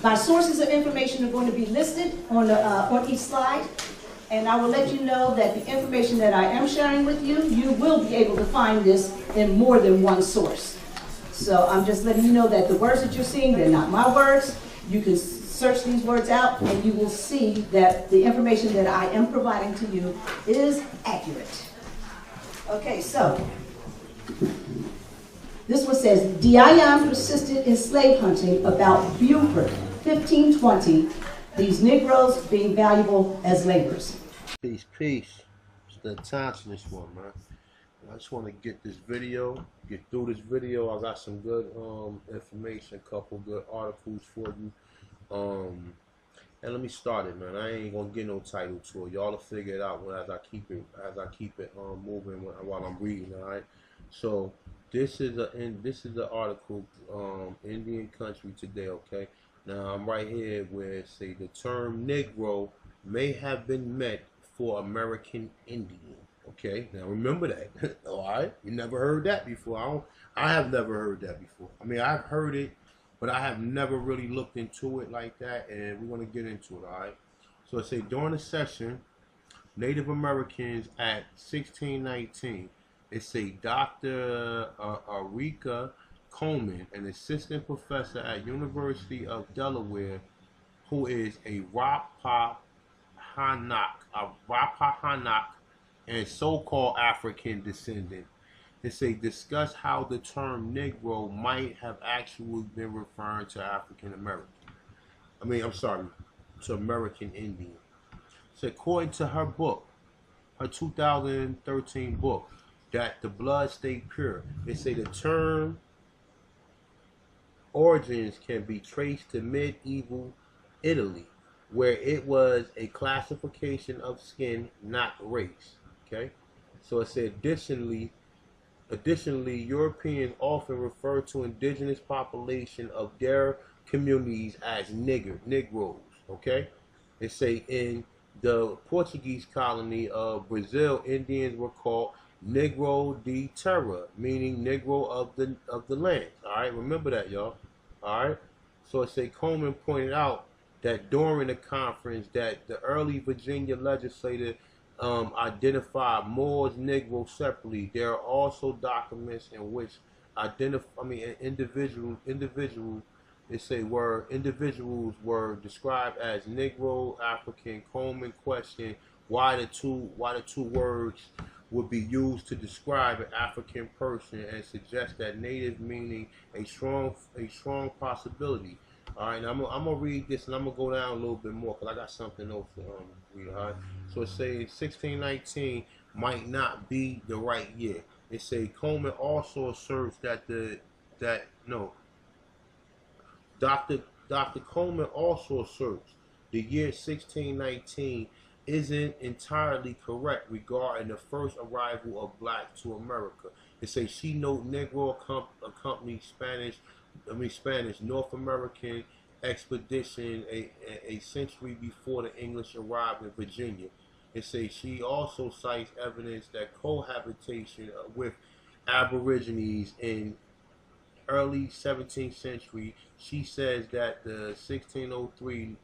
My sources of information are going to be listed on each slide. And I will let you know that the information that I am sharing with you, you will be able to find this in more than one source. So I'm just letting you know that the words that you're seeing, they're not my words. You can search these words out and you will see that the information that I am providing to you is accurate. Okay, so this one says, Dion persisted in slave hunting about Beaufort, 1520, these Negroes being valuable as laborers. Peace, peace. It's the time to this one, man. I just want to get through this video. I got some good information, a couple good articles for you. And let me start it, man. I ain't gonna get no title to it. Y'all will figure it out as I keep it moving while I'm reading. All right. So this is the article, Indian Country Today. Okay. Now I'm right here where it say the term Negro may have been meant for American Indian. Okay, now remember that. All right, you never heard that before. I have never heard that before. I mean, I've heard it, but I have never really looked into it like that, and we want to get into it. All right. So it say during the session, Native Americans at 1619. It say Dr. Arika Coleman, an assistant professor at University of Delaware, who is a Rappahannock and so-called African descendant. It say discuss how the term Negro might have actually been referring to African American. To American Indian. So according to her book, her 2013 book, that the blood stay pure. They say the term origins can be traced to medieval Italy, where it was a classification of skin, not race. Okay, so it said additionally, Europeans often refer to indigenous population of their communities as Negroes. Okay, they say in the Portuguese colony of Brazil, Indians were called Negro de Terra, meaning Negro of the land. All right, remember that, y'all. All right. So it say Coleman pointed out that during the conference that the early Virginia legislature identified Moors, Negro separately. There are also documents in which individuals were described as Negro, African. Coleman questioned why the two words would be used to describe an African person and suggest that native meaning a strong possibility. All right, now I'm gonna read this and I'm gonna go down a little bit more because I got something else to read. All right, so it says 1619 might not be the right year. It say Coleman also asserts that Dr. Coleman also asserts the year 1619 isn't entirely correct regarding the first arrival of blacks to America. It says she note Negro accompanied Spanish North American expedition a century before the English arrived in Virginia. It says she also cites evidence that cohabitation with Aborigines in early 17th century. She says that the 1603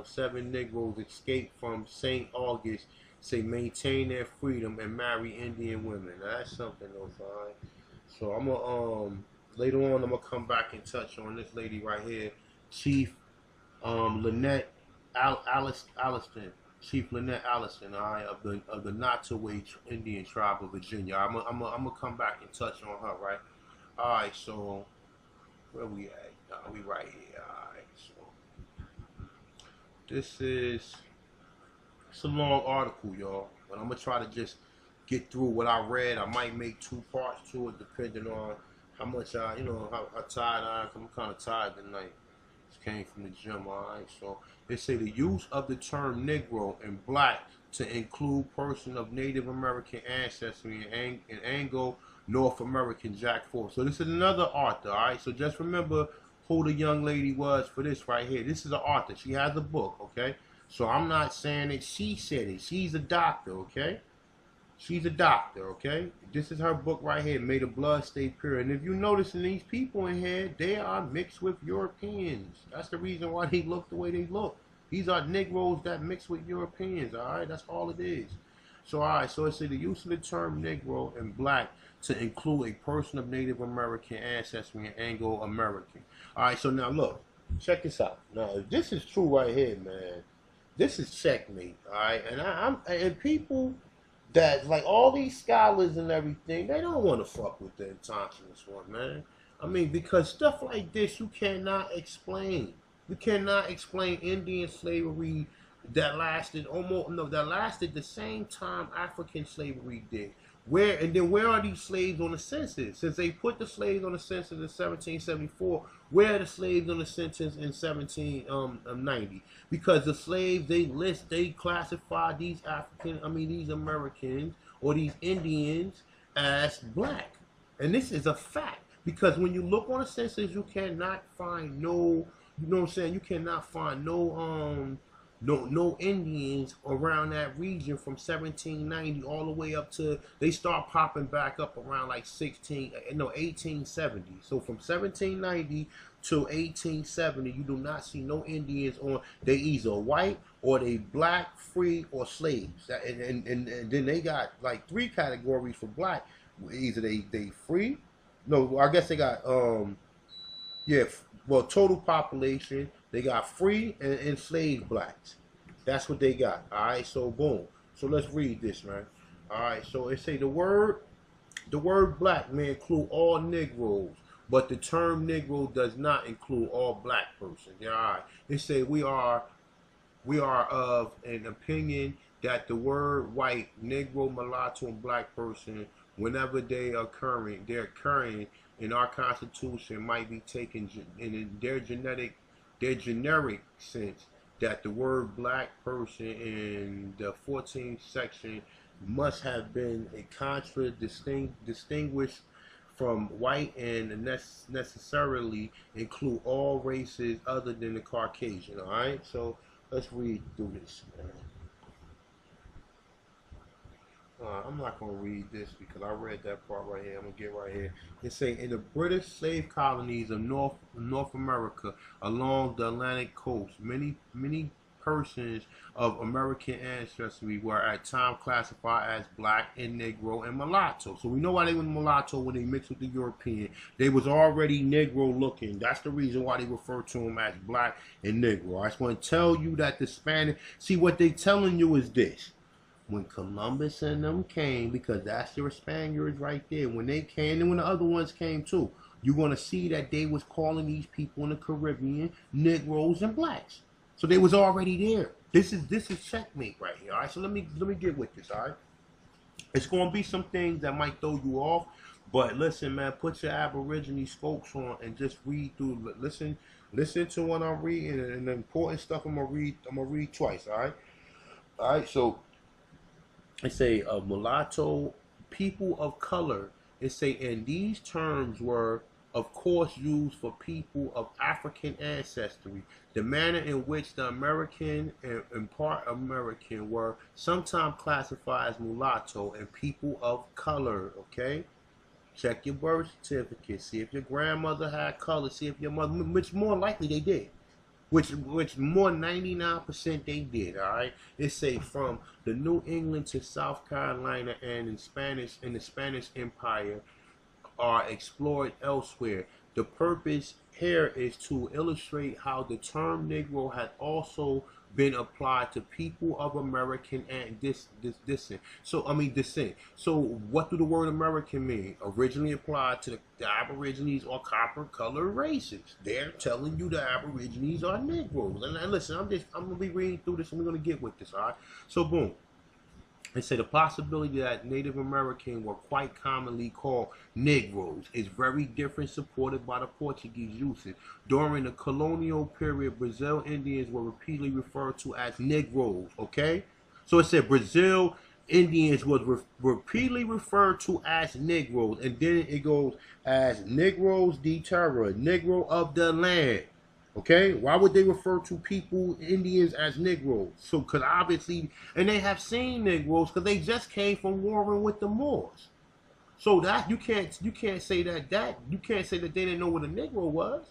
7 Negroes escaped from St. August, say maintain their freedom and marry Indian women. Now, that's something else, all right? So I'm gonna later on I'm gonna come back and touch on this lady right here, Chief Lynette Alliston. Chief Lynette Allison, all right, of the Nottoway Indian tribe of Virginia. I'm gonna come back and touch on her, right? All right, so where we at? We right here. All right, so it's a long article, y'all, but I'm gonna try to just get through what I read. I might make 2 parts to it, depending on how much how tired I am. I'm kind of tired tonight. Just came from the gym, all right. So they say the use of the term Negro and black to include person of Native American ancestry and Anglo North American Jack Force. So this is another author, all right. So just remember who the young lady was for this right here. This is an author. She has a book, okay. So I'm not saying that she said it. She's a doctor, okay. She's a doctor, okay? This is her book right here, May the Blood Stay Pure. And if you notice in these people in here, they are mixed with Europeans. That's the reason why they look the way they look. These are Negroes that mix with Europeans, all right? That's all it is. So, all right, so it's the use of the term Negro and black to include a person of Native American ancestry and Anglo-American. All right, so now look, check this out. Now, if this is true right here, man, this is checkmate, all right? And people that, like all these scholars and everything, they don't want to fuck with the intentionalist one, man. I mean, because stuff like this you cannot explain. You cannot explain Indian slavery that lasted that lasted the same time African slavery did. Where are these slaves on the census? Since they put the slaves on the census in 1774, where are the slaves on the census in 1790? Because the slaves they classify these these Americans or these Indians as black, and this is a fact. Because when you look on the census, you cannot find no, you know what I'm saying? You cannot find no Indians around that region from 1790 all the way up to, they start popping back up around like 1870. So from 1790 to 1870, you do not see no Indians on. They either white or they black, free, or slaves. And then they got like 3 categories for black. Either they free. No, I guess they got total population. They got free and enslaved blacks. That's what they got. All right, so boom. So let's read this, man. All right, so it say the word black may include all Negroes, but the term Negro does not include all black persons. Yeah, all right. It say we are of an opinion that the word white, Negro, mulatto, and black person, whenever they're occurring in our Constitution, might be taken in their generic sense, that the word black person in the 14th section must have been a distinguished from white and necessarily include all races other than the Caucasian. All right, so let's read through this, man. I'm not going to read this because I read that part right here. I'm going to get right here. It say, in the British slave colonies of North America along the Atlantic coast, many persons of American ancestry were at times classified as black and Negro and mulatto. So we know why they were mulatto when they mixed with the European. They was already Negro looking. That's the reason why they refer to them as black and Negro. I just want to tell you that the Spanish, see what they telling you is this. When Columbus and them came, because that's your Spaniards right there, when they came and when the other ones came too, you're going to see that they was calling these people in the Caribbean Negroes and blacks. So they was already there. This is checkmate right here. All right, so let me get with this. All right, it's going to be some things that might throw you off, but listen, man, put your Aborigine scopes on and just read through. Listen to what I'm reading, and the important stuff I'm gonna read twice. All right, so. It say mulatto, people of color. It say, and these terms were, of course, used for people of African ancestry. The manner in which the American and part American were sometimes classified as mulatto and people of color. Okay, check your birth certificate. See if your grandmother had color. See if your mother, which more likely they did. Which more 99% they did. All right, it say from the New England to South Carolina and in the Spanish Empire are explored elsewhere. The purpose here is to illustrate how the term Negro had also been applied to people of American and descent. So what do the word American mean? Originally applied to the Aborigines or copper-colored races. They're telling you the Aborigines are Negroes. And listen, I'm gonna be reading through this and we're gonna get with this. All right. So boom. They say the possibility that Native Americans were quite commonly called Negroes is very different, supported by the Portuguese usage. During the colonial period, Brazil Indians were repeatedly referred to as Negroes, okay? So it said Brazil Indians was repeatedly referred to as Negroes, and then it goes as Negros de terra, Negro of the land. Okay, why would they refer to people, Indians, as Negroes? So, because obviously, and they have seen Negroes because they just came from warring with the Moors. So that you can't say that you can't say that they didn't know what a Negro was.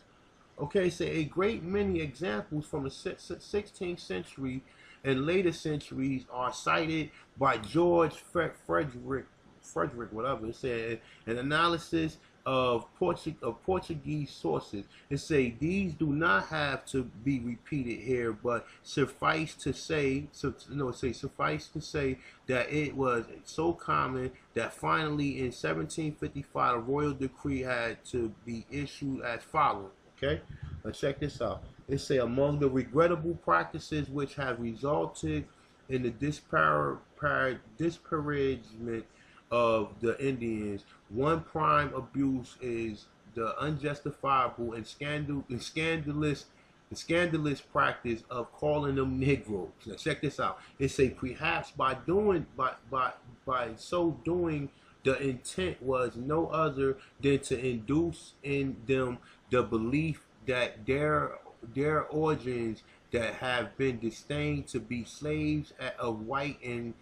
Okay, so a great many examples from the 16th century and later centuries are cited by George Frederick, whatever. It said an analysis of Portuguese sources. It say these do not have to be repeated here, but suffice to say, suffice to say that it was so common that finally in 1755 a royal decree had to be issued as follows. Okay, now check this out. It say among the regrettable practices which have resulted in the disparagement of the Indians, one prime abuse is the unjustifiable and scandalous practice of calling them Negroes. Now check this out. It say perhaps by so doing the intent was no other than to induce in them the belief that their origins that have been disdained to be slaves of white and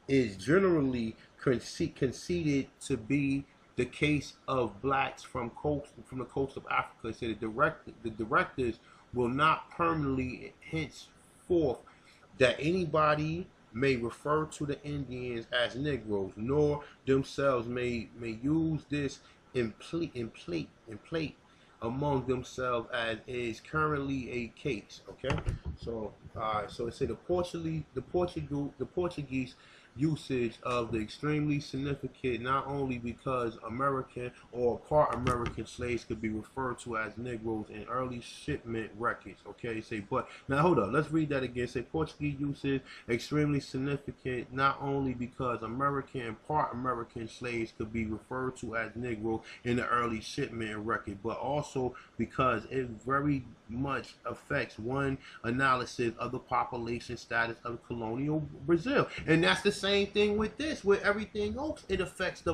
is generally conceded to be the case of blacks from the coast of Africa. It said the directors will not permanently henceforth that anybody may refer to the Indians as Negroes, nor themselves may use this in plate among themselves as is currently a case. Okay, so so it said the Portuguese usage of the extremely significant not only because American or part American slaves could be referred to as Negroes in early shipment records. Okay, say but now hold up, let's read that again. Say Portuguese usage extremely significant not only because American and part American slaves could be referred to as Negroes in the early shipment record, but also because it very much affects one analysis of the population status of colonial Brazil. And that's the same thing with this, with everything else. It affects the